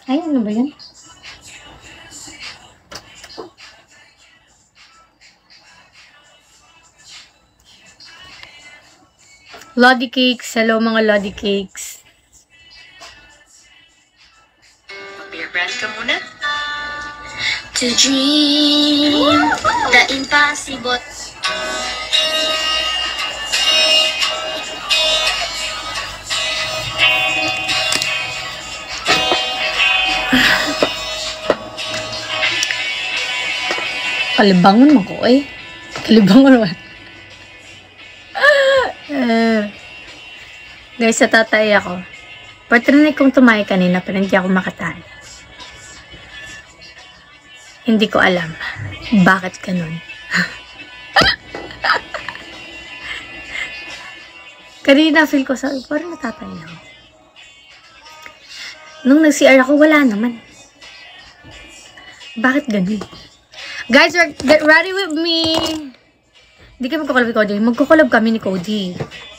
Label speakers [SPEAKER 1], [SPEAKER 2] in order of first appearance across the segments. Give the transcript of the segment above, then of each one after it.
[SPEAKER 1] Ay, ano ba yan? Lodi Cakes. Hello mga Lodi Cakes.
[SPEAKER 2] Beer brand ka muna. To dream the impossible.
[SPEAKER 1] Kalibangon mo ko eh. Kalibangon mo. Guys, sa tatay ako. Patrinay kong tumayo kanina pero hindi ako makatay. Hindi ko alam bakit ganun. Kanina feel ko sa parang natatay ako. Nung nag-CR ako, wala naman. Bakit ganun? Guys, get ready with me! Hindi kayo magkukulab ni Cody. Magkukulab kami ni Cody.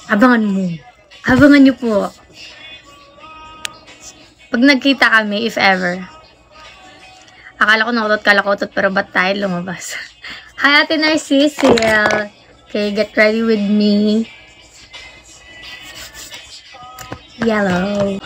[SPEAKER 1] Abangan mo. Abangan nyo po. Pag nagkita kami, if ever. Akala ko nakutot, pero ba't tayo lumabas? Hi, Ate Narcisiel. Okay, get ready with me. Yellow.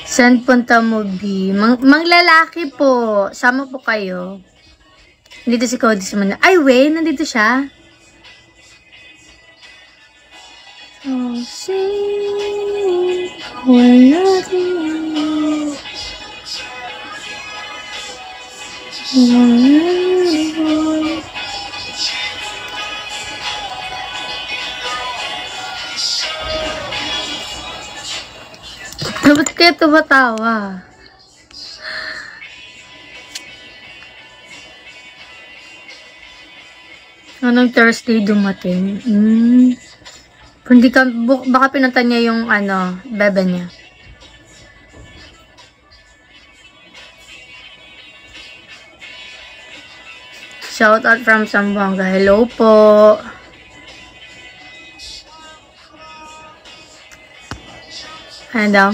[SPEAKER 1] Saan punta mo, B? Manglalaki po. Sama po kayo. Nandito si Cody sa Manila. Ay, wait. Nandito siya. Oh, see, we're nothing. Ba't kaya tumatawa? Anong Thursday dumating? Hindi ka, baka pinunta niya yung bebe niya. Shout out from Zamboanga. Hello po. Ano daw?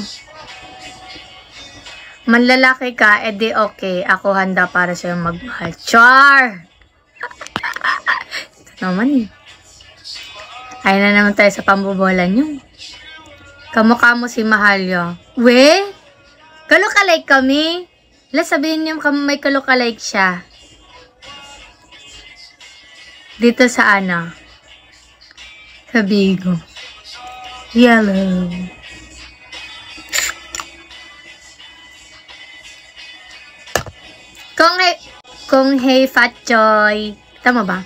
[SPEAKER 1] Manlalaki ka, edi okay. Ako handa para sa'yo magmahal. Char! Ito naman eh. Ayun na naman tayo sa pambobola nyo. Kamukha mo si Mahalyo. We? Kalokalike kami? Sabihin niyo may kalokalike siya. Dito sa sa Bigo. Yellow. Kung hey Fat Choy. Tama ba?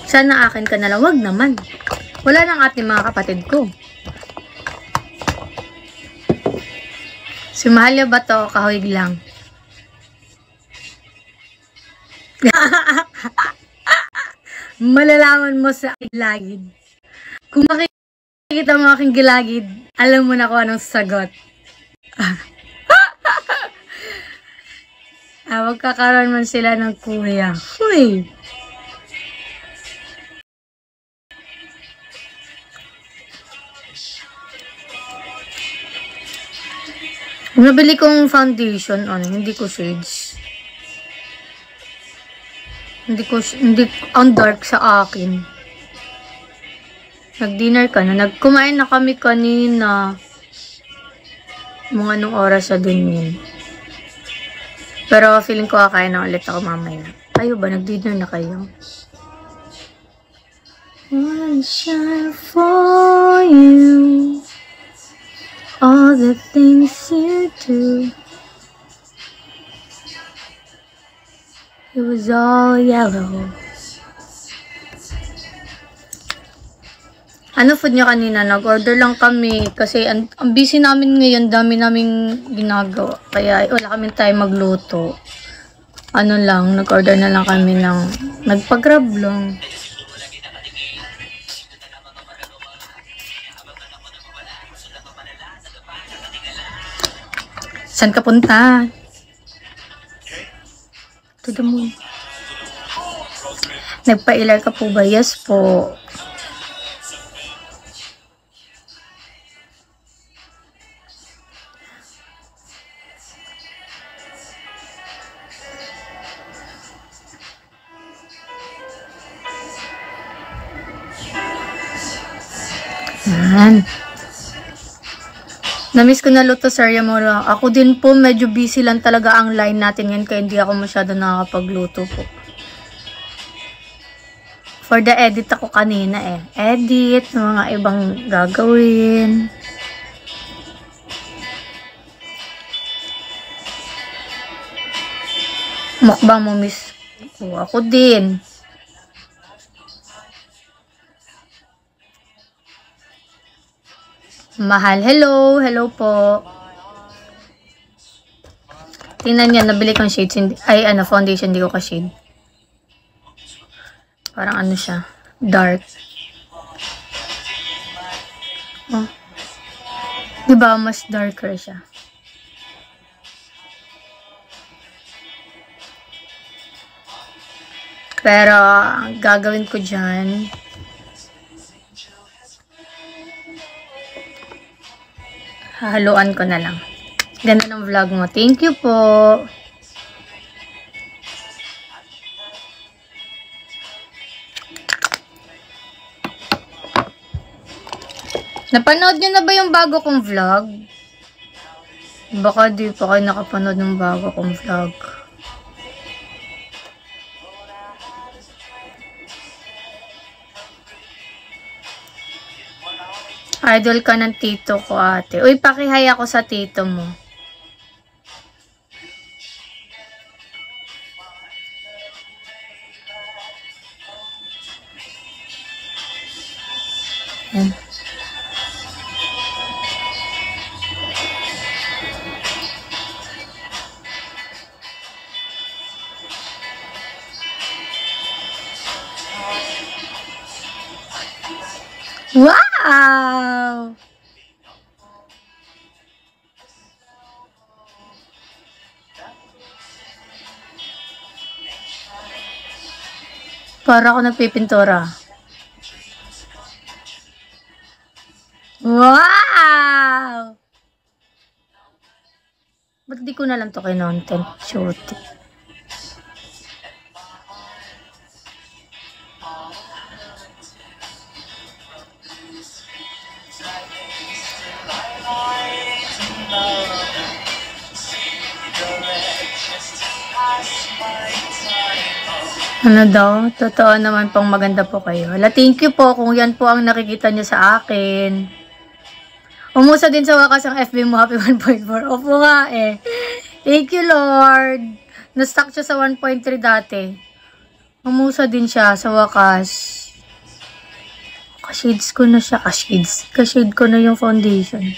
[SPEAKER 1] Sana akin ka na lang. Wag naman. Wala nang ating mga kapatid ko. Si Mahalya ba to? Kahawig lang. Malalaman mo sa gilagid. Kung makikita mo aking gilagid, alam mo na kung anong sagot. Magkakaroon man sila ng kuya. Huy! Nabili kong foundation, hindi ko shades. Hindi ang dark sa akin. Nag-dinner ka na. Kumain na kami kanina. Mga anong oras sa din yun. Pero feeling ko kakain na ulit ako mamaya. Kayo ba? Nag-dinner na kayo? One shot for you. All the things you do. It was all yellow. Ano food niya kanina? Nag-order lang kami kasi ang busy namin ngayon, dami naming ginagawa. Kaya wala kami time magluto. ano lang, nag-order na lang kami ng, nagpa-grab lang. Saan ka punta? To the moon. Nagpa-ilar ka po ba? Yes po. Yan. Namiss ko na luto, Sir Yamura. Ako din po, medyo busy lang talaga ang line natin ngayon kaya hindi ako masyado nakakapagluto po. For the edit ako kanina eh. Edit, mga ibang gagawin. Mukbang mo, miss. Ako din. Mahal, hello. Hello po. Tingnan niya, nabili kong shades. Ay, foundation, hindi ko ka-shade. Parang ano siya, dark. Oh. Diba, mas darker siya. Pero, ang gagawin ko dyan, hahaluan ko na lang. Ganda ng vlog mo. Thank you po. Napanood nyo na ba yung bago kong vlog? Baka di pa kayo nakapanood ng bago kong vlog. Idol ka ng tito ko, ate. Uy, pakihay ako sa tito mo. Yan. Wow! Para ako nagpipintura. Wow! Ba't di ko na lang to kinontent? Shoot. Ano daw? Totoo naman pong maganda po kayo. Hala, thank you po kung yan po ang nakikita niyo sa akin. Umusa din sa wakas ang FB mo, happy 1.4. Opo nga eh. Thank you, Lord. Na-stuck siya sa 1.3 dati. Umusa din siya sa wakas. Ka-shades ko na siya. Ka-shade ko na yung foundation.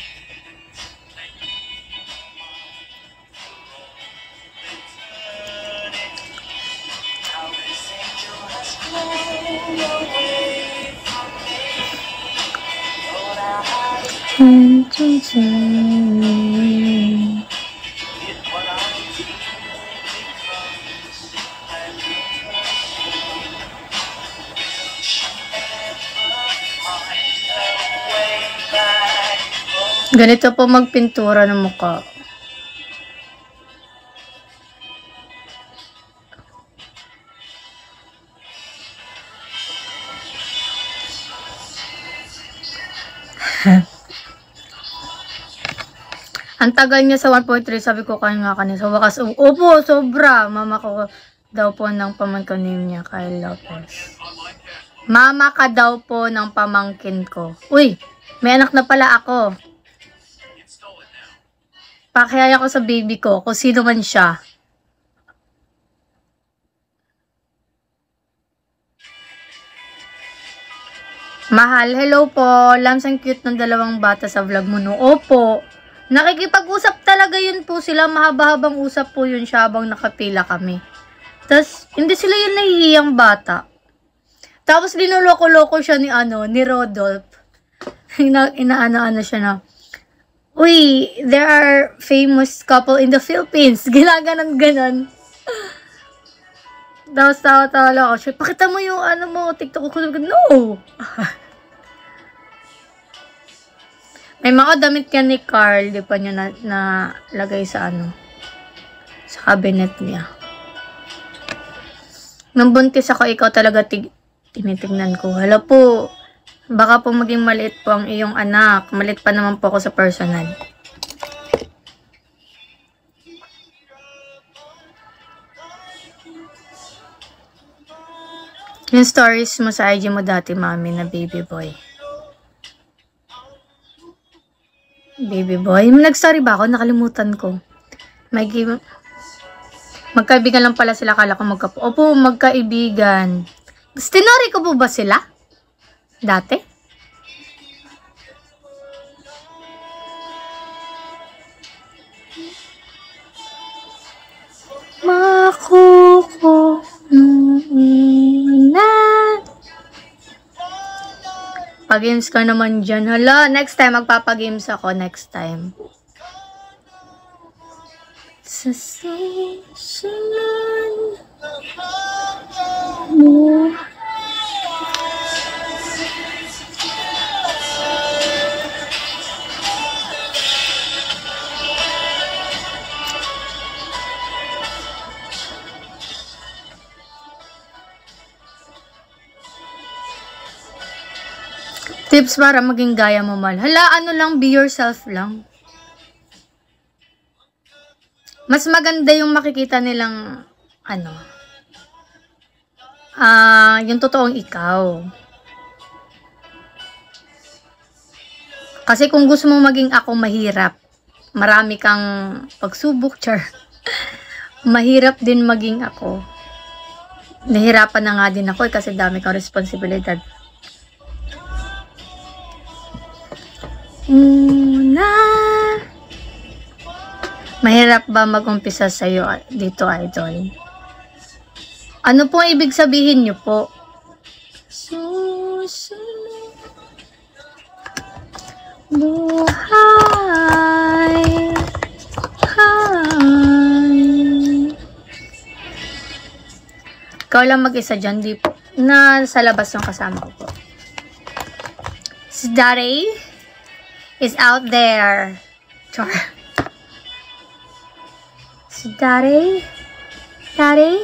[SPEAKER 1] Ganito po magpintura ng mukha. Ang tagal niya sa 1.3, sabi ko kanina sa wakas. Opo, sobra. Mama ko daw po ng pamangkin niya, Kyle Lopez. Mama ka daw po ng pamangkin ko. Uy, may anak na pala ako. Pakihaya ko sa baby ko, kung sino man siya. Mahal, hello po. Lams, ang cute ng dalawang bata sa vlog mo, no? Opo. Nakikipag-usap talaga yun po sila. Mahaba-habang usap po yun siya habang nakapila kami. Tapos, hindi sila yung nahihiyang bata. Tapos, linuloko-loko siya ni Rodolph. Inaano-ano siya na, uy, there are famous couple in the Philippines. Ginaganon-ganon. Tapos, tawa-tawa lang ako siya, pakita mo yung TikTok ko. No! May mga damit yan ni Carl, di pa niya na lagay sa sa cabinet niya. Nung buntis ako, ikaw talaga tinitignan ko. Hala po, baka po maging maliit po ang iyong anak. Maliit pa naman po ako sa personal. Yung stories mo sa IG mo dati, mami, na baby boy. Baby boy? Nag-story ba ako? Nakalimutan ko. Magkaibigan lang pala sila. Kala ko Opo, magkaibigan. Tinori ko po ba sila? Dati? Makuko na. Pag-games ka naman dyan. Hala, next time magpapagames ako. Next time. Sa susunod mo. Tips para maging gaya mo, mahal. Hala, be yourself lang. Mas maganda yung makikita nilang, yung totoong ikaw. Kasi kung gusto mo maging ako, mahirap. Marami kang pagsubok, char. Mahirap din maging ako. Nahirapan na nga din ako kasi dami kang responsibilidad. Mahirap ba mag-umpisa sa'yo dito, idol? Ano po ang ibig sabihin niyo po? Susunod buhay. Ikaw lang mag-isa dyan, di po. Sa labas ng kasama ko po. Si Daddy is out there. Char. Si Daddy? Daddy?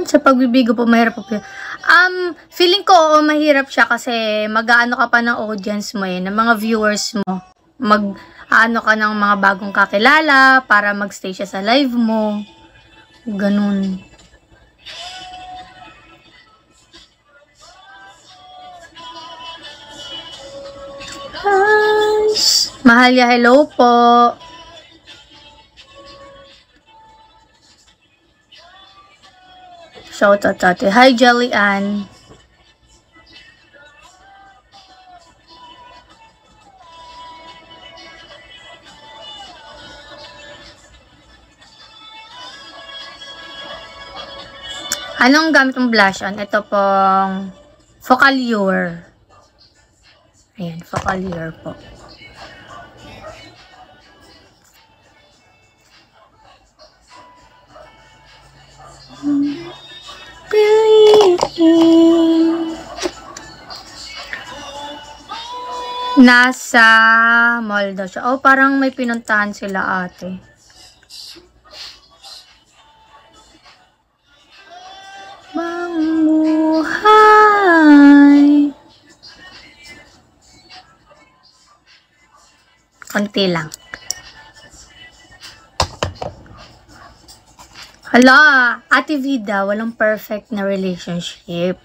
[SPEAKER 1] Sa pagbibigo po, mahirap po. Feeling ko, mahirap siya kasi mag-aano ka pa ng audience mo ng mga viewers mo. Mag-aano ka ng mga bagong kakilala para mag-stay siya sa live mo. Ganun. Mahalya, hello po. Shoutout ate. Hi, Jelly Ann. Anong gamit mong blush on? Ito pong Focallure. Ayan, Focallure po. Nasa mall daw siya. Oh, parang may pinuntahan sila ate. Buhay. Konti lang. Hala, Ate Vida, walang perfect na relationship.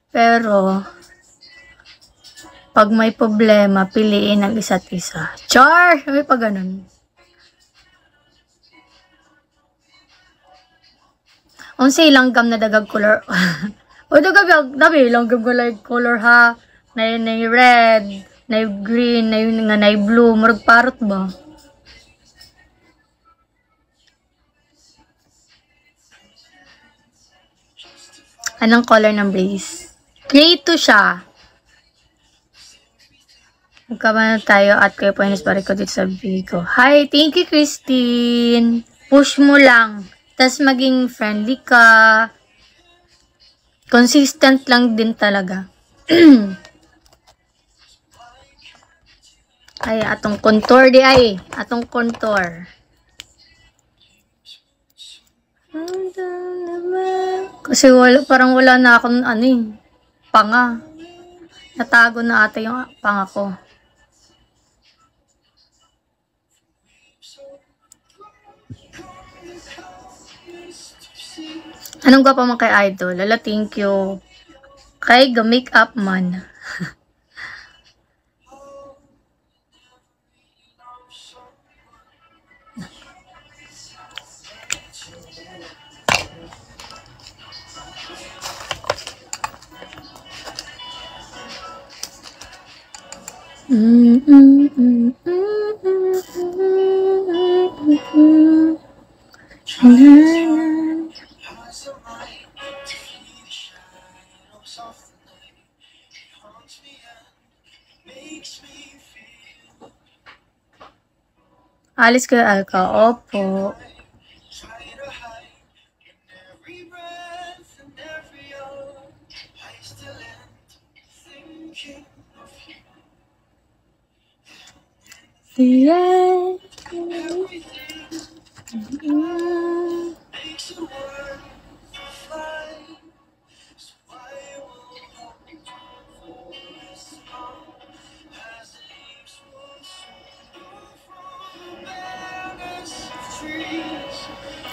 [SPEAKER 1] Pero, pag may problema, piliin ang isa't isa. Char! May pa ganun. Unsay langgam na dagag color. O dagag dami langgam color ha. Na red, na green, na blue, murag parot ba? Anong color ng brace? Gray 2 siya. Magkabana tayo at kayo po inis balik ko dito sa Vigo. Hi, thank you Christine. Push mo lang. Tas maging friendly ka. Consistent lang din talaga. Ay, atong contour di ay. Atong contour. Kasi parang wala na akong panga. Natago na ata yung panga ko. Anong gwapo mo kay Idol? Lala, thank you. Kay ga-makeup man. Alis kayo, Alka. Opo. Yeah.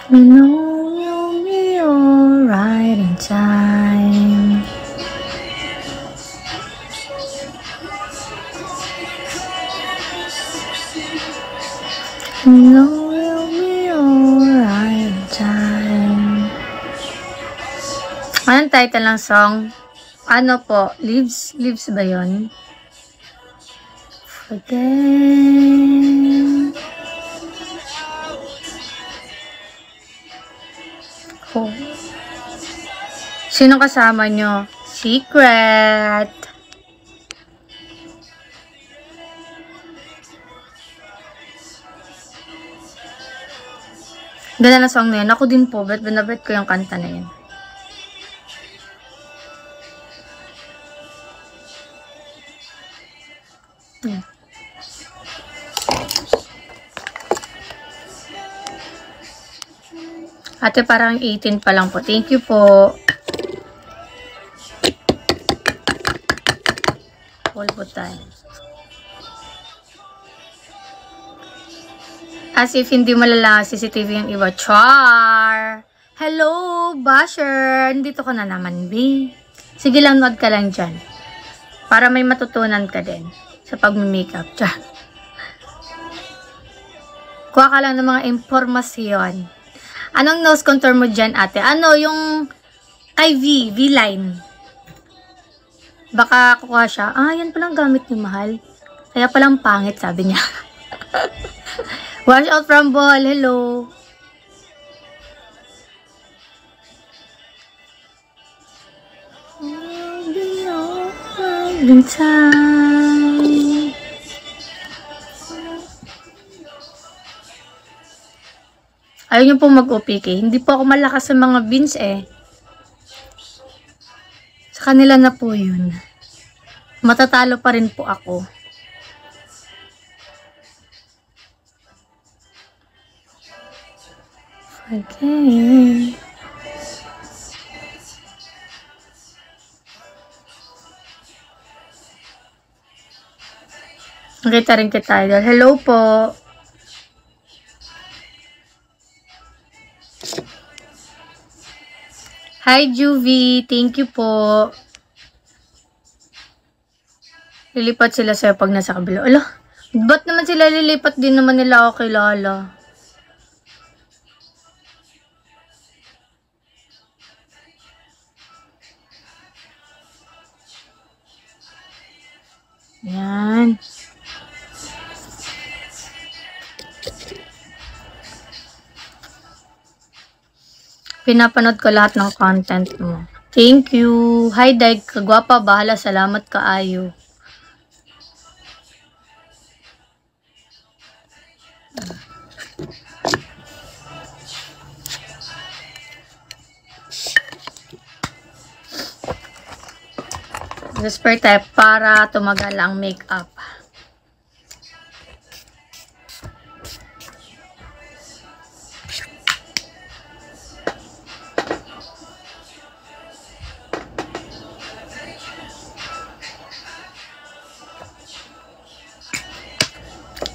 [SPEAKER 1] We know you'll be alright in time. We know you'll be alright in time. Anong title ng song? Ano po? Leaves? Leaves ba yun? Forget. Oh. Sino kasama nyo? Secret. Ganda na song na yun. Ako din po. Bet ko yung kanta na yun. Ate, parang 18 pa lang po. Thank you po. Hold po tayo. As if hindi malala CCTV yung iba. Char! Hello, Basher! Nandito ka na naman, B. Sige lang, nod ka lang dyan. Para may matutunan ka din sa pag-makeup. Char. Kuha ka lang ng mga impormasyon. Anong nose contour mo dyan, ate? Ano, yung kay V-line. Baka kukuha siya. Ah, yan palang gamit ni Mahal. Kaya palang pangit, sabi niya. Wash out from ball. Hello. Ayaw niyo po mag-OPK. Hindi po ako malakas sa mga beans eh. Sa kanila na po yun. Matatalo pa rin po ako. Okay. Nakita rin kita. Hello po. Hi, Juvie. Thank you po. Lilipat sila sa'yo pag nasa kabila. Ala, ba't naman sila lilipat? Din naman nila ako kilala. Yan. Pinapanood ko lahat ng content mo. Thank you. Hi, Dag. Kagwapa, bahala. Salamat kaayo. Spray tayo para tumagal ang makeup.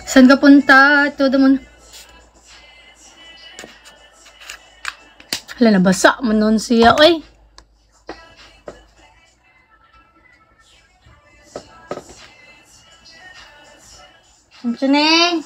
[SPEAKER 1] Saan ka punta? Todo mo. Hala, nabasa mo nun siya. Oy! Suneng!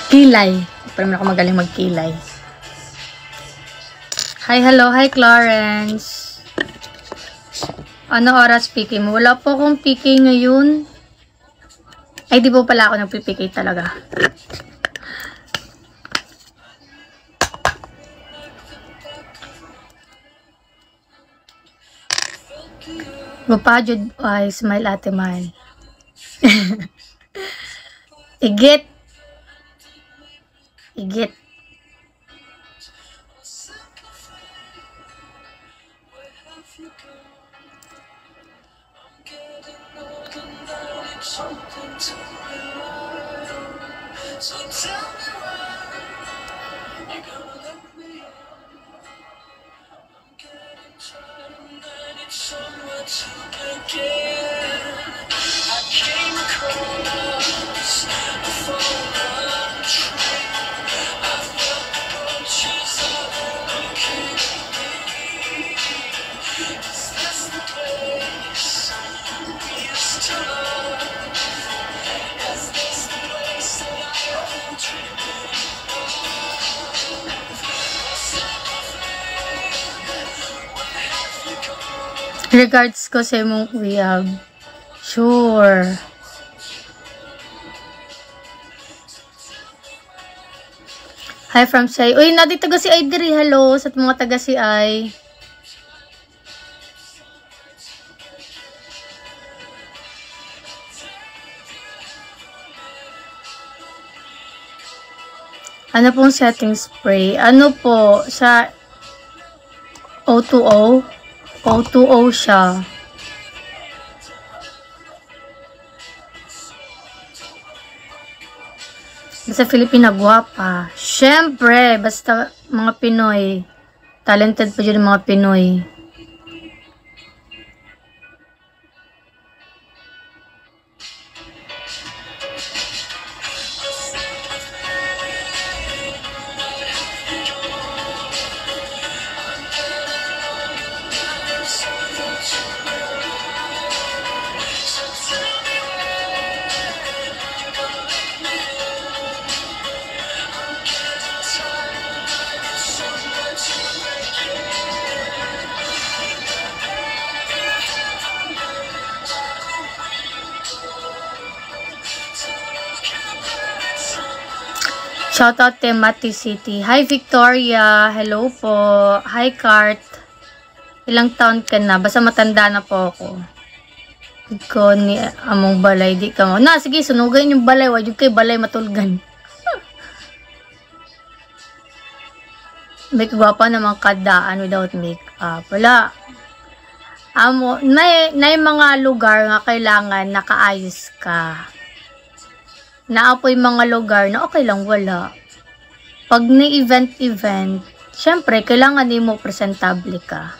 [SPEAKER 1] Kilay. Pero naman ako magaling magkilay. Hi, hello. Hi, Clarence. Ano oras PK mo? Wala po akong PK ngayon. Ay, di po pala ako nagpipikay talaga. Mapajud ay smile ate man. Igit. Igit. Regards ko sa imong uyab. Sure. Hi from Sai. Uy, nadi taga si Ay diri. Hello sa mga taga si Ay. Ano pong setting spray? Ano po sa O2O? O2O siya. Basta Filipina guwapa. Syempre, basta mga Pinoy. Talented pa dyan mga Pinoy. Shoutout to Mati City. Hi Victoria. Hello po. Hi Cart. Ilang taon ka na? Basta matanda na po ako. Ikaw ni among balay. Di ka mo. Na, sige, sunugin yung balay. Wag yung kay balay matulgan. May kagwapa naman kadaan without makeup. Wala. Amo, na mga lugar nga kailangan nakaayos ka. Naapoy mga lugar na okay lang wala. Pag ni-event, syempre, kailangan din mo presentable ka.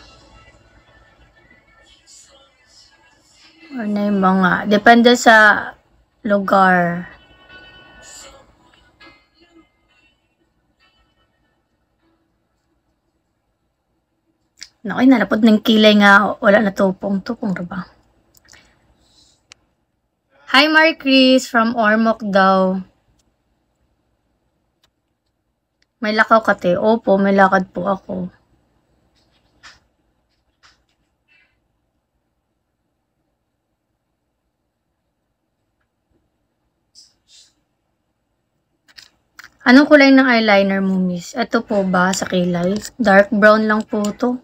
[SPEAKER 1] Or na yung mga, depende sa lugar. Nakoy, nalapod ng kilay nga, wala na tupong. Tupong ba? Hi, Marie Chris from Ormoc daw. May lakaw ka, te? Opo, may lakad po ako. Anong kulay ng eyeliner mo, miss? Ito po ba sa kilay? Dark brown lang po to.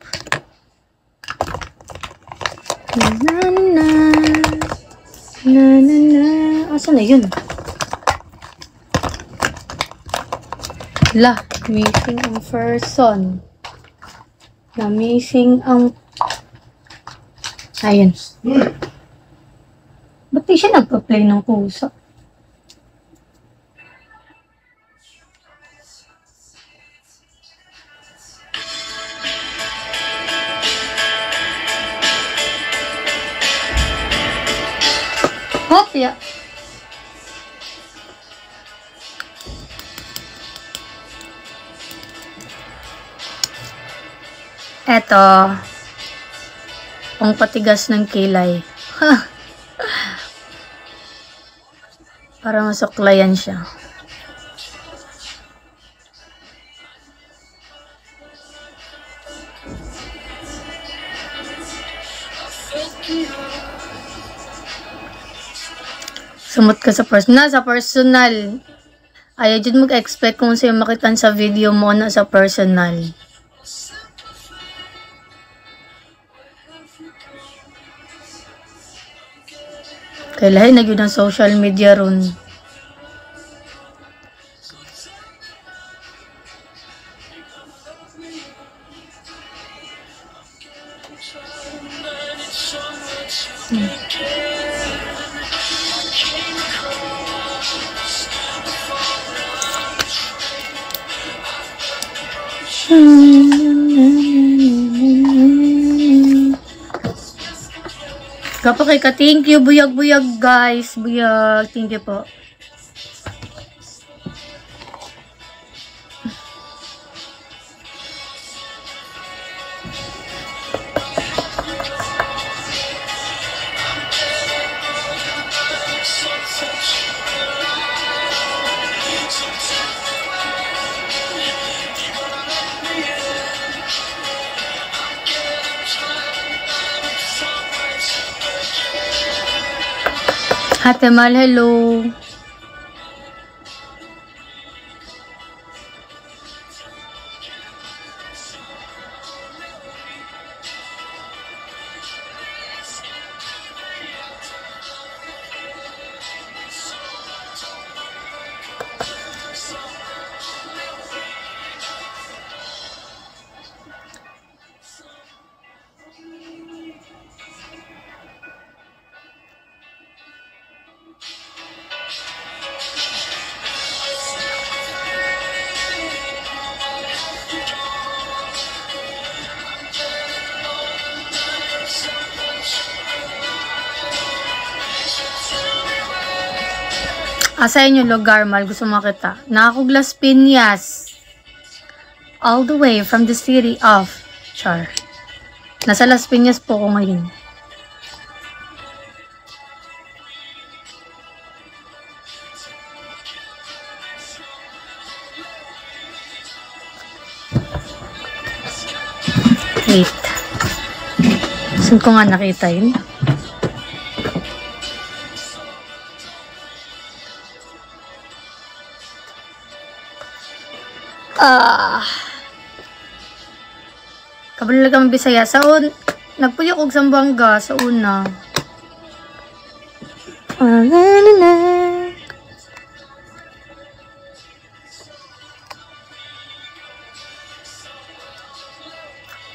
[SPEAKER 1] Na na na na na na. Asan na yun? La, missing ang person. Na missing ang... Ayun. Ba't di siya nagpa-play ng pusa? Hop, ya. Eto. Ang patigas ng kilay. Para masuklayan siya. Sumot ka sa personal. Sa personal. Ayaw dyan mag-expect kung sa'yo makitan sa video mo na sa personal. Kailangan na yun ang social media ron. Kapag ka, thank you, buyag-buyag guys, buyag, thank you po. Ate Mal, hello. Sa inyo lugar, Mal, gusto makita. Nakakuglas Piñas. All the way from the city of Char. Nasa Las Piñas po ko ngayon. Wait. Saan ko nga nakita yun? Kabalagang Bisaya. Nagpuyok og Zamboanga sa una.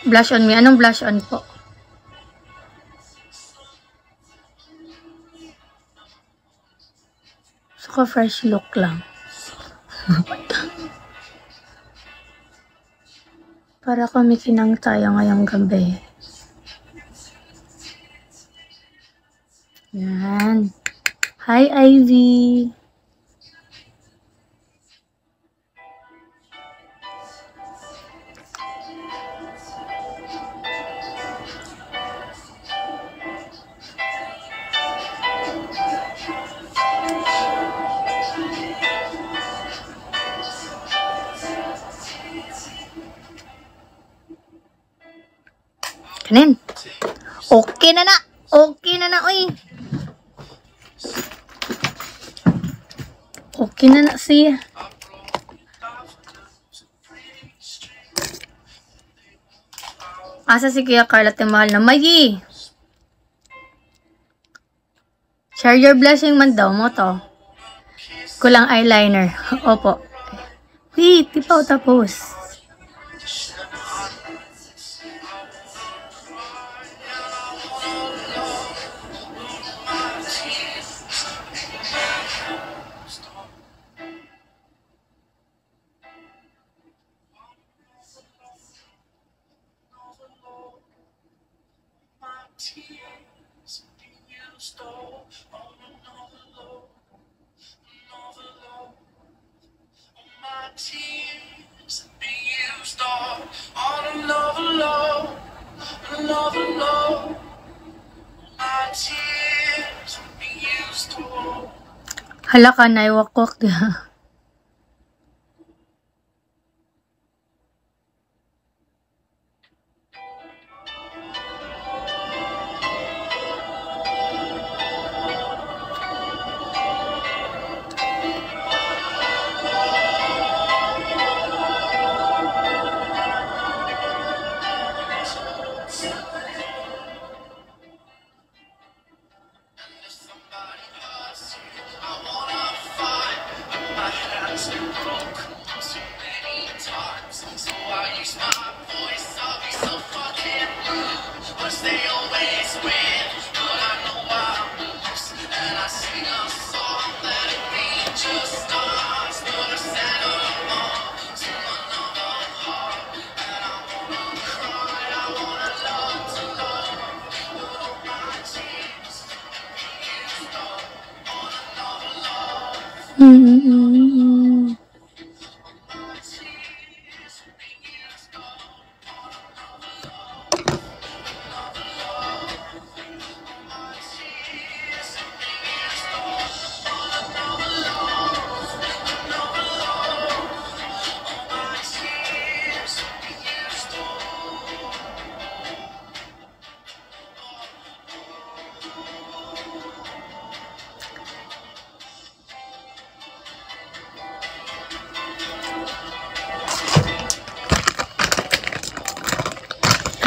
[SPEAKER 1] Blush on me. Anong blush on po? Saka fresh look lang. Para kumikinang tayo ngayong gabi. Yan. Hi, Ivy. Kanin. Okay na na. Okay na na, uy. Okay na na siya. Asa si Kuya Carl at yung mahal na Maggie? Share your blessing man daw mo to. Kulang eyeliner. Opo. Wait, di pa ako tapos. Hala ka na, iwakwak diha.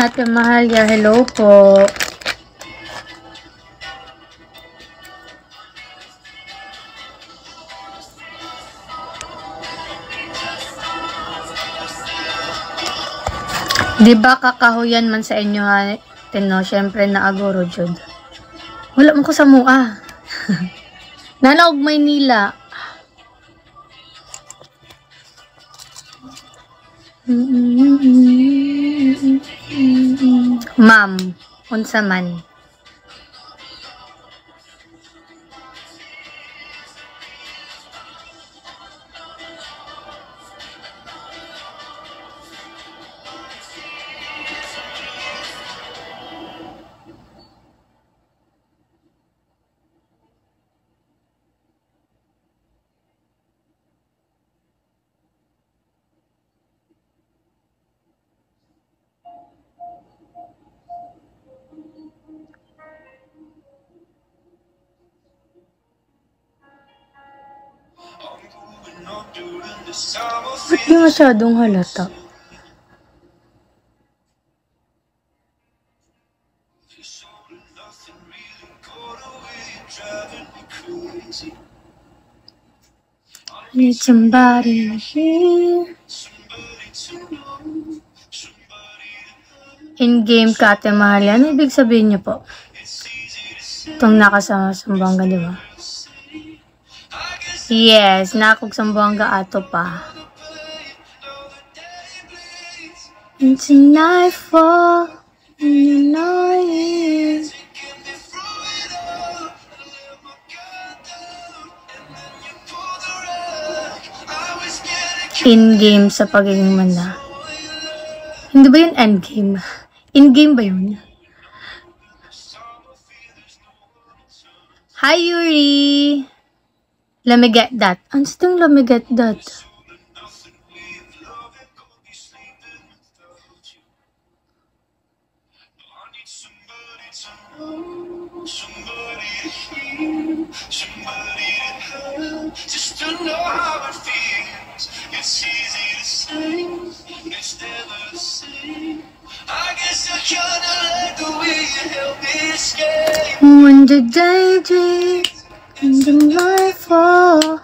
[SPEAKER 1] Ate Mahalia, hello po. Di ba kakahuyan man sa inyo ha? Tino, syempre na aguro jud. Wala mo ko sa mua. Nalaog Maynila. Ma'am, unsa man. Ba't di masyadong halata? I need somebody here. In-game ka, Ate Mahalia. Ano ibig sabihin niyo po? Itong nakasama sa Sambuanga, di ba? Yes, nakog Sambuanga ato pa. Into nightfall, and you know it. In-game sa pagiging manda. Hindi ba yun endgame? In-game ba yun? Hi, Yuri! Let me get that. Ano sitong let me get that?
[SPEAKER 3] Somebody to have, just to know how it feels. It's easy to say, it's never the same. I guess I kinda like the way you help me escape.
[SPEAKER 1] When the day dreams and the night fall,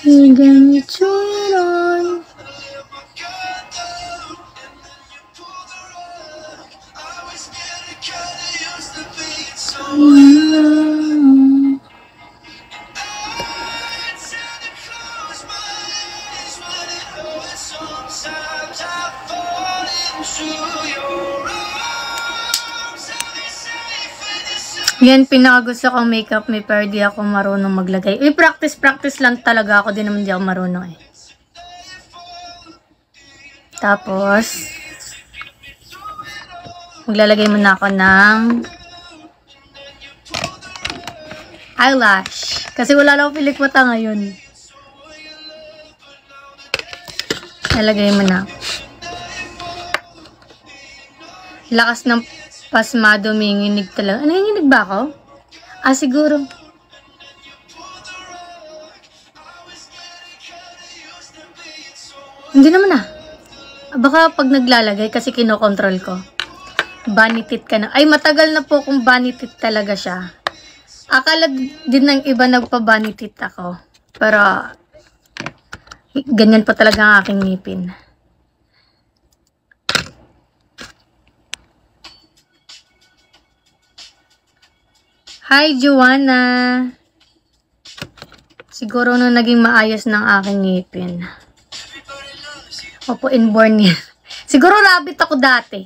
[SPEAKER 1] you get me turned on. Yan, pinakagusto kong makeup me pero di ako marunong maglagay. Practice lang talaga ako. Di naman di ako marunong eh. Tapos, maglalagay muna ako ng eyelash. Kasi wala lang akong pilik mata ngayon. Nalagay mo na. Lakas ng pasmado, minginig talaga. Nanginginig ba ako? Siguro. Hindi naman Baka pag naglalagay kasi kinokontrol ko. Banitit ka na. Ay, matagal na po kung banitit talaga siya. Akala din ng iba nagpa-banitit ako. Pero, ganyan pa talaga ang aking ngipin. Hi, Joanna. Siguro nung naging maayos ng aking ngipin. Opo, inborn yan. Siguro rabbit ako dati.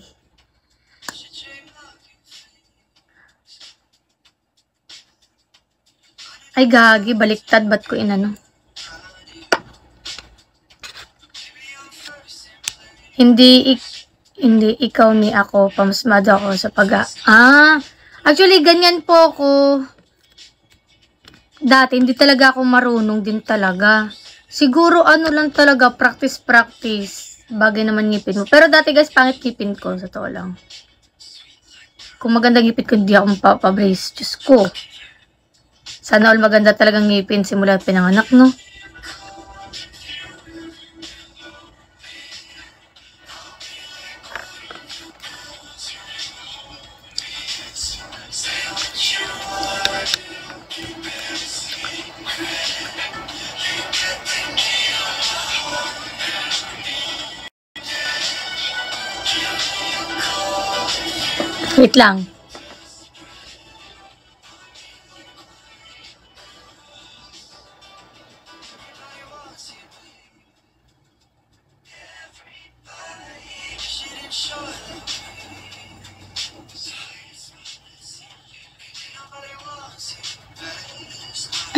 [SPEAKER 1] Ay, gagi. Baliktad. Ba't ko inano? Hindi ikaw ni ako. Pamasmado ako sa actually, ganyan po ako. Dati, hindi talaga ako marunong din talaga. Siguro, lang talaga, practice. Bagay naman ngipin mo. Pero dati, guys, pangit ngipin ko. Sa totoo lang. Kung maganda ngipin ko, hindi ako mapapabrace. Diyos ko. Sana all maganda talagang ngipin simula pinanganak, no? Wait lang.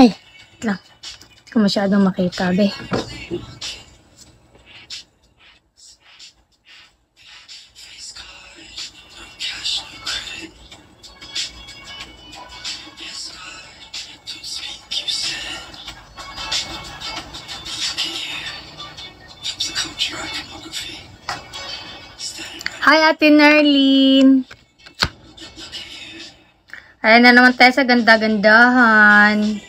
[SPEAKER 1] Ay, wait lang. Hindi ko masyadong makita, be. Hi, Ate Nerlene. Ayan na naman tayo sa ganda-gandahan.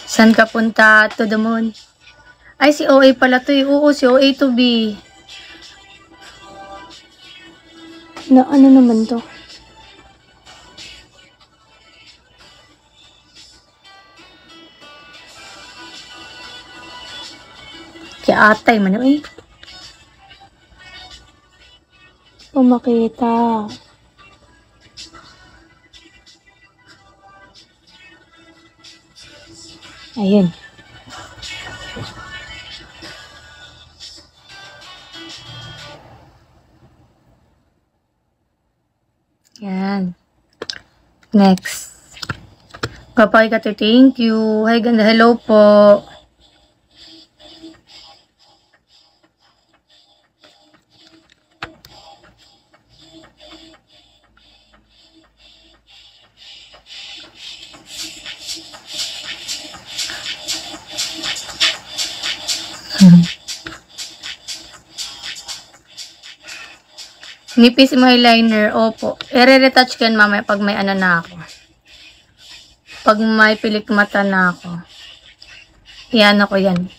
[SPEAKER 1] Saan ka punta? To the moon. Ay, si OA pala to eh. Oo, si OA to be. Na ano naman to? Kaya atay man eh. Makita. Ayun. Yan. Next. Kapay ka to, thank you. Hi, ganda. Hello po. Nipis mo eyeliner, opo. I-retouch ko yan mamaya pag may ano na ako. Pag may pilik mata na ako. Yan ako yan.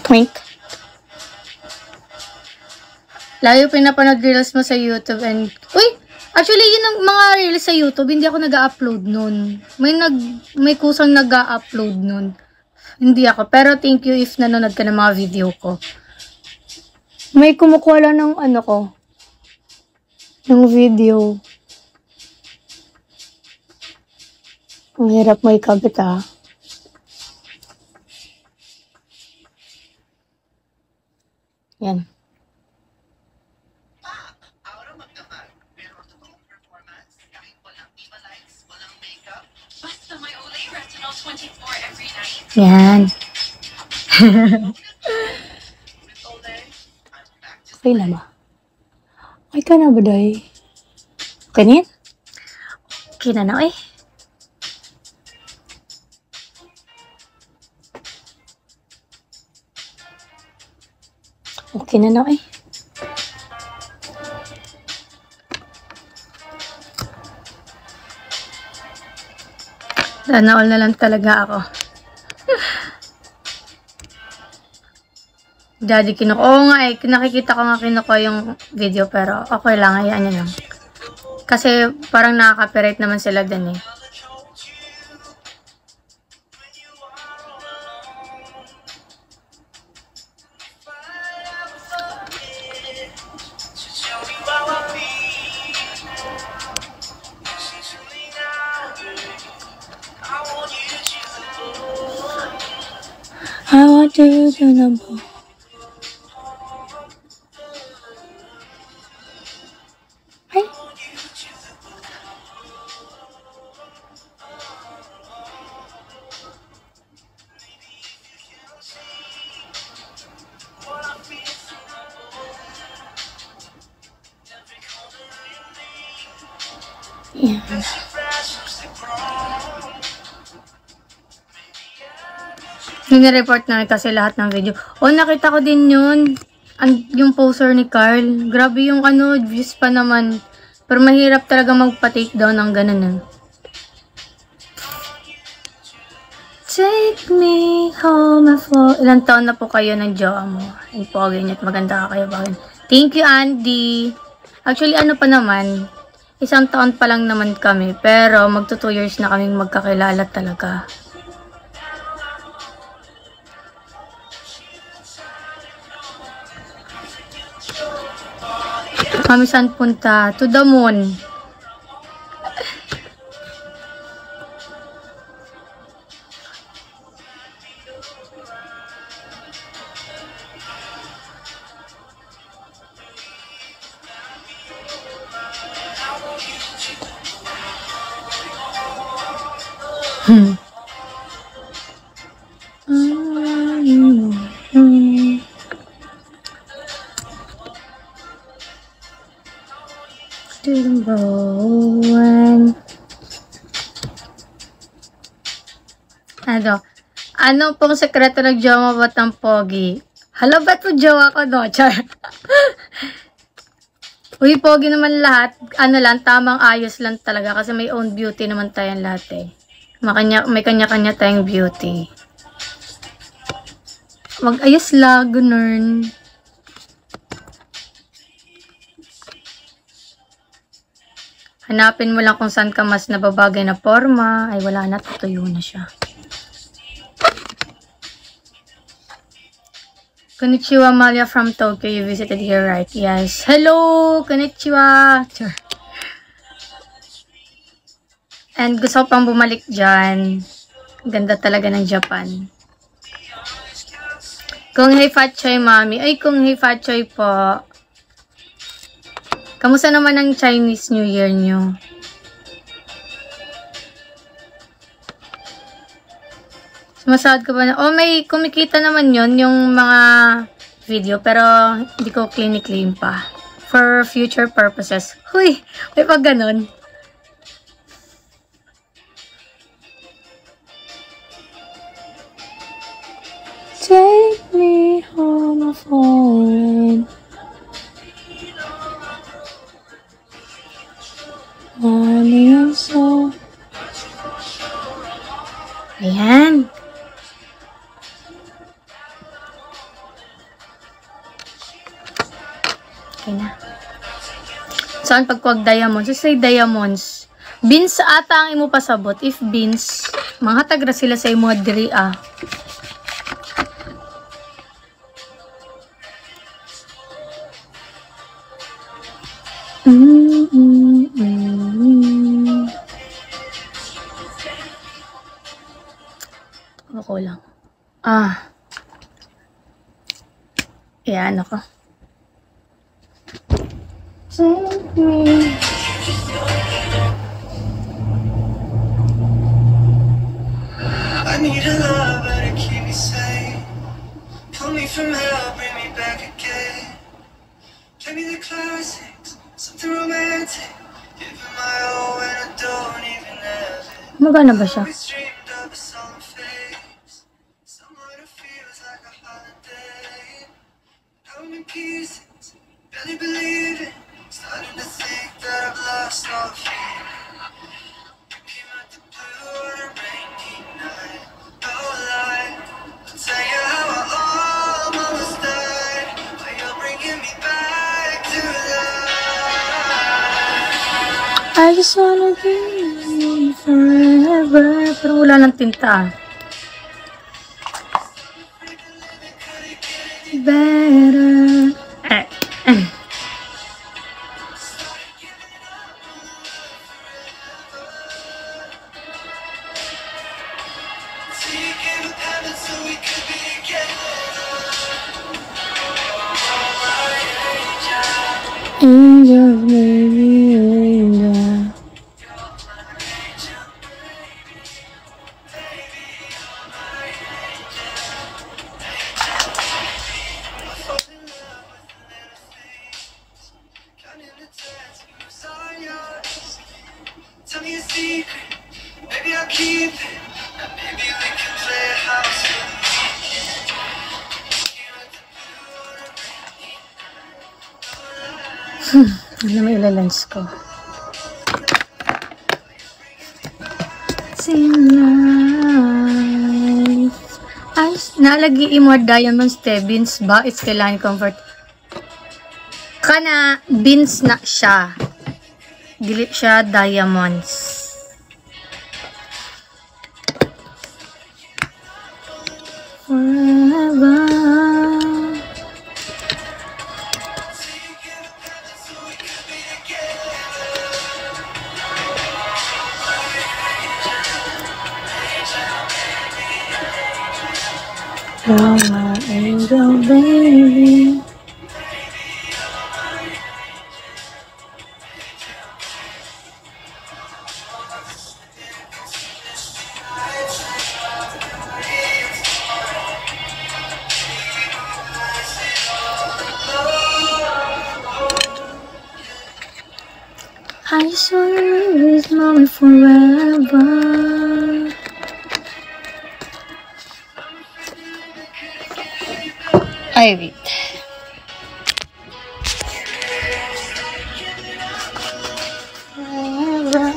[SPEAKER 1] Twink. Layo pinapanood reels mo sa YouTube and... Uy! Actually, yun ang mga reels sa YouTube, hindi ako nag-upload nun. May kusang nag-upload nun. Hindi ako. Pero thank you if nanonood ka ng mga video ko. May kumukuha lang ng ano ko. Ng video. Ang hirap mo ikabit ah. Yan.
[SPEAKER 3] Aura magdamag, pero ang totoong performance, kahit walang diva lights, walang makeup, basta may Olay Retinol 24 every night.
[SPEAKER 1] Yan.
[SPEAKER 3] With Olay, I'm back to
[SPEAKER 1] Okay na ba? Okay ka na ba, day? Okay na yan? Okay na na, eh. Okay na na, eh. Sana all na lang talaga ako. Daddy, oo nga eh. Nakikita ko nga kinukuha yung video pero okay lang. Hayaan nyo lang. Kasi parang nakaka-copyright naman sila din eh. I want you to know. Ay. Yan. Nire-report na kasi lahat ng video. Oh, nakita ko din yun. Yung poster ni Carl. Grabe yung ano, views pa naman. Pero mahirap talaga magpa-take down ng ganun eh. Take me home for... Ilang taon na po kayo ng jowa mo? Ay, pogi niyo at maganda ka kayo. Bakit? Thank you, Andy. Actually, ano pa naman, 1 taon pa lang naman kami. Pero magto 2 years na kaming magkakilala talaga. Kami saan punta? To the moon. Ano pong sekreto ng jowa ba't ang pogi? Hala, ba't po jowa ko, no? Char. Uy, pogi naman lahat. Ano lang, tamang ayos lang talaga. Kasi may own beauty naman tayong lahat eh. May kanya-kanya tayong beauty. Mag-ayos lang, ganun. Hanapin mo lang kung saan ka mas nababagay na forma. Ay, wala na. Tutuyo na siya. Konnichiwa, Malia from Tokyo. You visited here, right? Yes. Hello! Konnichiwa! And gusto ko pang bumalik dyan. Ganda talaga ng Japan. Kung hey Fat Choy, mami. Ay, kung hey Fat Choy po. Kamusta naman ang Chinese New Year nyo? Sumasahod ka ba na? Oh, may kumikita naman yon yung mga video, pero hindi ko claim pa. For future purposes. Huy! May pag ganon. Take me home of falling. Morning so. Ayan. Okay na. Saan pagkuwag diamonds? So say diamonds. Beans ata ang imo pasabot. If beans, mga tagra sila sa imo diri ah. Ako lang. Ayan ako. Take me.
[SPEAKER 3] I need a love to keep me safe. Pull me from hell, bring me back again. Play me the classics, something romantic. Give it my all when I don't even have it.
[SPEAKER 1] Magana ba siya?
[SPEAKER 3] Always dreamed of a solemn face, someone who feels like a holiday. Now I'm in pieces, barely believe it. Starting to think that I've lost all feeling. You came out the blue on a rainy night. No lie, I'll tell you how I almost died. But you're bringing me back to life.
[SPEAKER 1] I just wanna be forever. Pero wala ng tinta. Better.
[SPEAKER 3] So you gave up heaven so we could be together.
[SPEAKER 1] Angel, baby, angel.
[SPEAKER 3] Tell me a secret, maybe I'll keep it. And maybe we can play house for the weekend. You at the blue on a rainy night.
[SPEAKER 1] Ano may ilalunch ko? Life. Ay, nalagi imo diamonds te. Beans ba? It's kailangan comfort. Kana, beans na siya. Dili siya diamonds. Forever. You're my angel, baby. I just wanna live this moment forever. Ay, wait. Forever.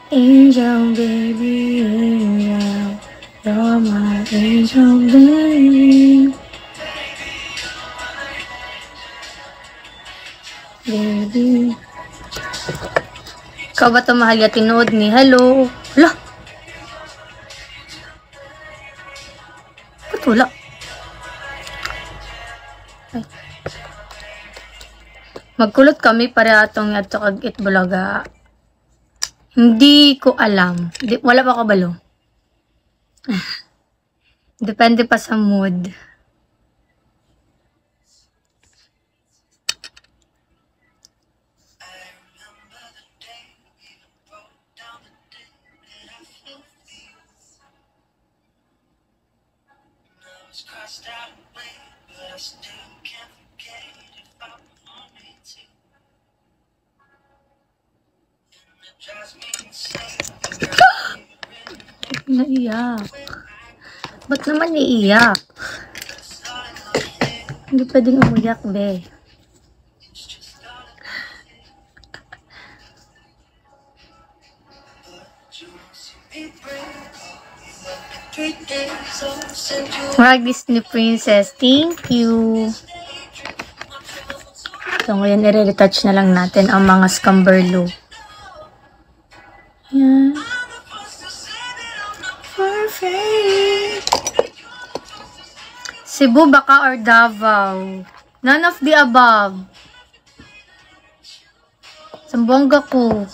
[SPEAKER 1] Angel, baby, angel. You're my angel, baby. Baby. Ikaw ba ito mahal ya tinood ni? Hello? Hala? Ba't wala? Ay. Magkulot kami para atong yato kag itbulaga. Hindi ko alam. Wala pa kabalo. Depende pa sa mood. Naiyak. Ba't naman iiyak? Hindi pwedeng umuyak, be. Marag Disney Princess, thank you. So, ngayon, i-retouch na lang natin ang mga scamberlo. Yan. Perfect. Cebu, Baka, or Davao? None of the above. Sambuanga ko.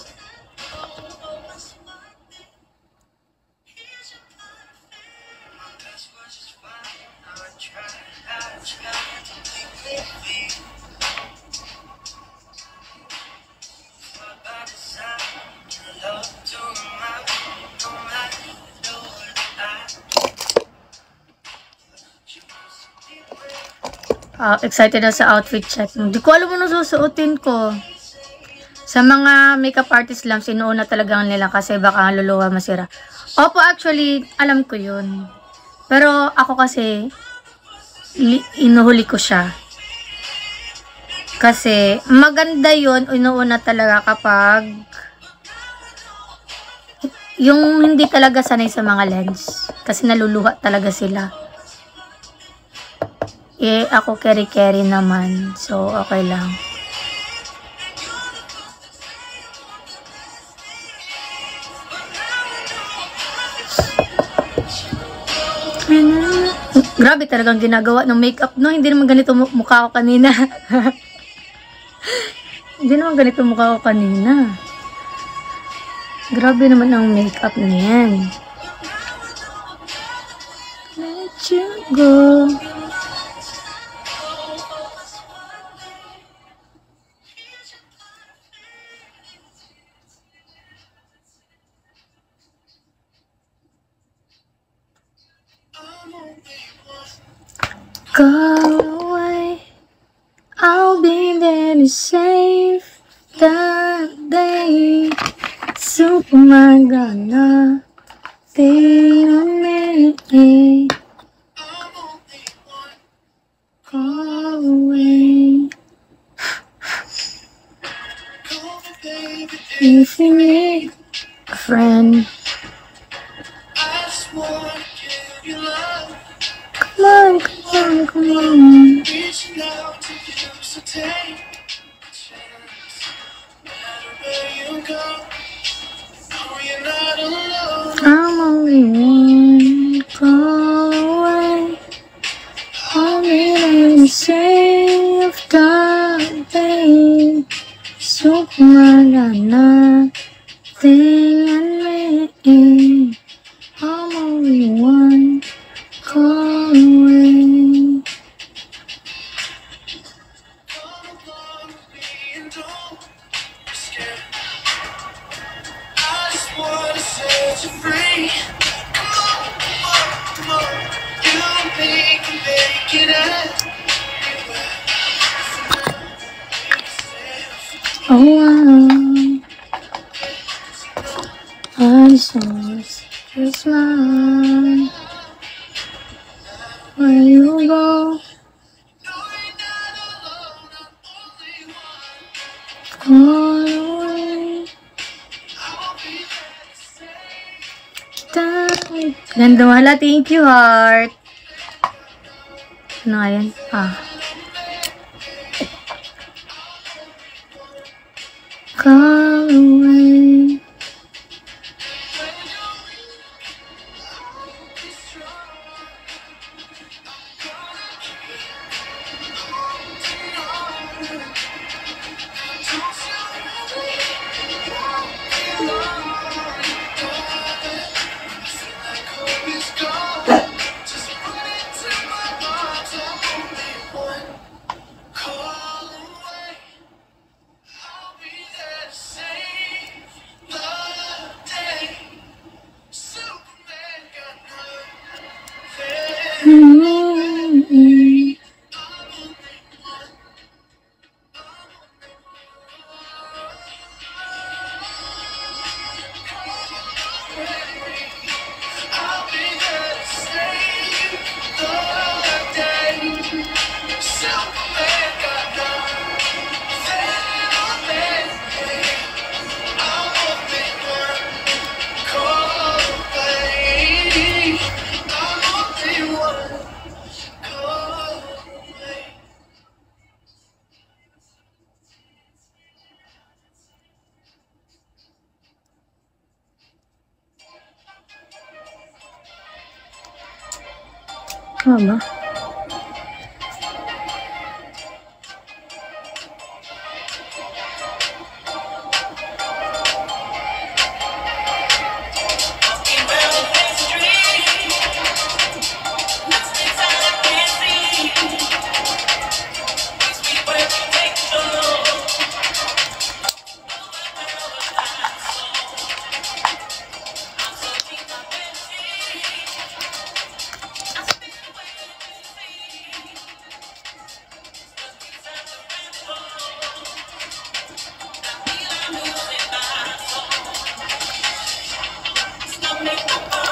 [SPEAKER 1] Excited na sa outfit check. Hindi ko alam ano susuotin ko. Sa mga makeup artist lang, sinuuna talagang nila kasi baka luluwa masira. Opo, actually, alam ko yun. Pero ako kasi, inuhuli ko siya. Kasi, maganda yun, inuuna talaga kapag yung hindi talaga sanay sa mga lens. Kasi naluluha talaga sila. Eh, ako carry naman. So, okay lang. Grabe talagang ginagawa ng makeup, no? Hindi naman ganito mukha ko kanina. Hindi naman ganito mukha ko kanina. Grabe naman ang makeup niyan. Let you go. Go away, I'll be there to save the day. So I'm gonna stay on me. Go away. If you need a friend, come on, come on. I'm only one call away. All we say of God, babe. So I got nothing on me. I'm only one call away. Oh, I just want to smile. Where you go? All away. Ganda wala, thank you, heart. Ano nga yan? Call away.
[SPEAKER 3] I'll be there to save the day. Superman got nothing on me. I'm only one call away. I'm only one call away.
[SPEAKER 1] Ano?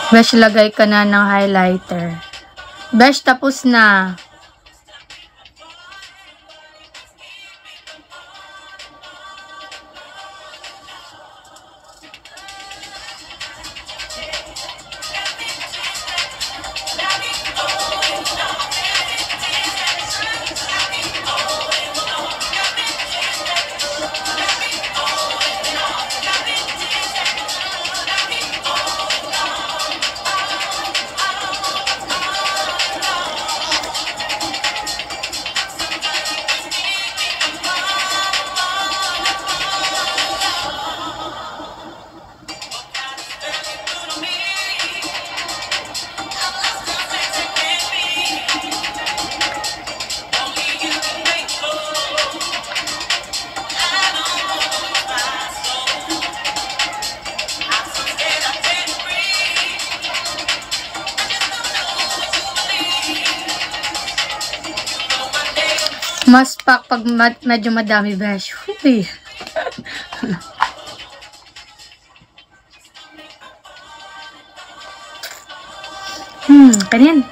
[SPEAKER 1] Besh, lagay ka na ng highlighter. Besh, tapos na. Mas pack pag medyo madami, besh. Uy. Kanyan.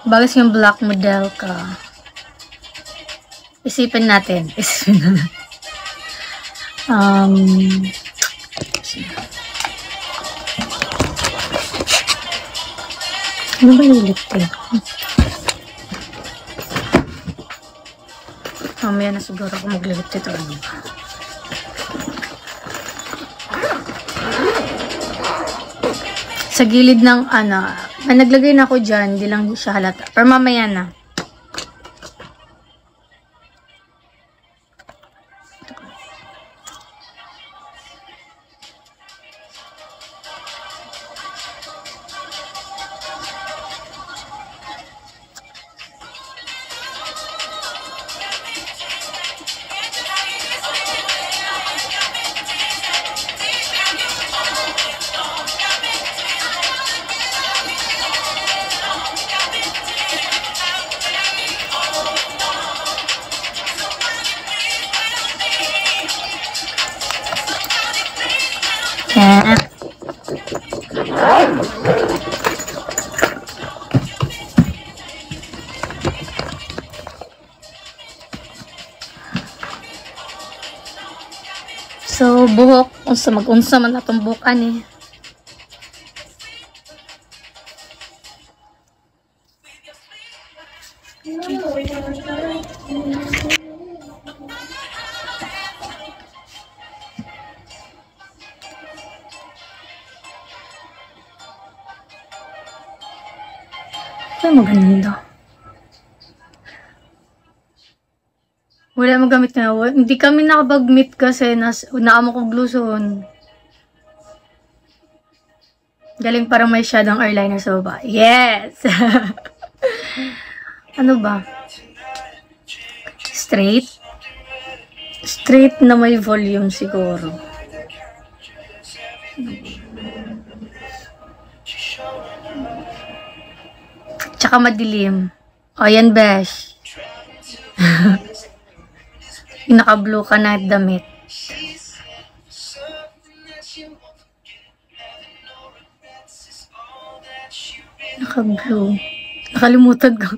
[SPEAKER 1] Bagas yung black model ka. Isipin natin. Ano ba yung lipstick? Mamaya na siguro ako maglilipstick ito. Ano ba? Sa gilid ng naglagay na ako dyan, hindi lang siya halata. Pero mamaya na. So, buhok. Unsa man atong bukan eh. Ay, maganda. Wala magamit na. Hindi kami nakapag-meet kasi naamo kong gluson. Galing parang may shadong eyeliner sa baba. Yes! Ano ba? Straight? Straight na may volume siguro. Tsaka madilim. O, yan, besh. Yung naka-blue ka na damit. Naka-blue. Nakalimutan ko.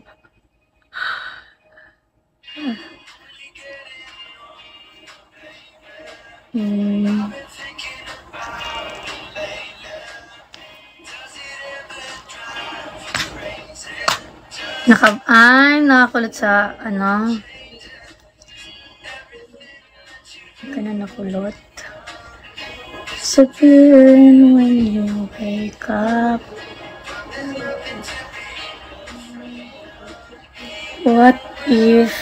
[SPEAKER 1] Nakakulot sa, ano. Ka na nakulot. Disappearing when you wake up. What if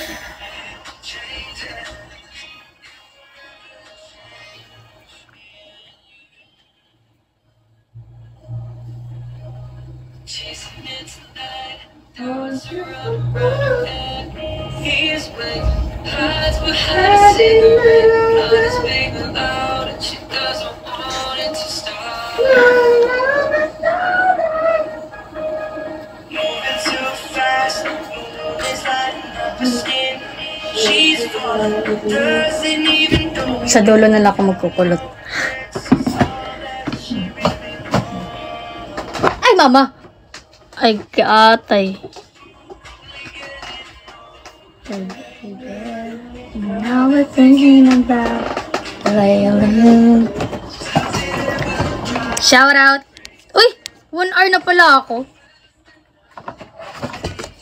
[SPEAKER 3] He's with hides behind a cigarette, blood is being loud, and she doesn't want it to stop. Moving too fast, moon is lighting up her skin. She's falling, doesn't even know.
[SPEAKER 1] sa dulo na lang ako magkukulot? Ay, mama! Ay, kaatay. Now we're thinking about shout out. Uy! 1 hour na pala ako.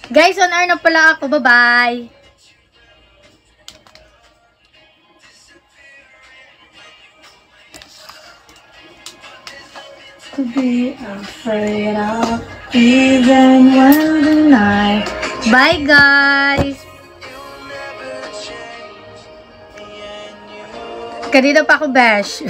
[SPEAKER 1] Guys, 1 hour na pala ako. Bye-bye. To be afraid of even when the night. Bye, guys. Kanina pa ako bash.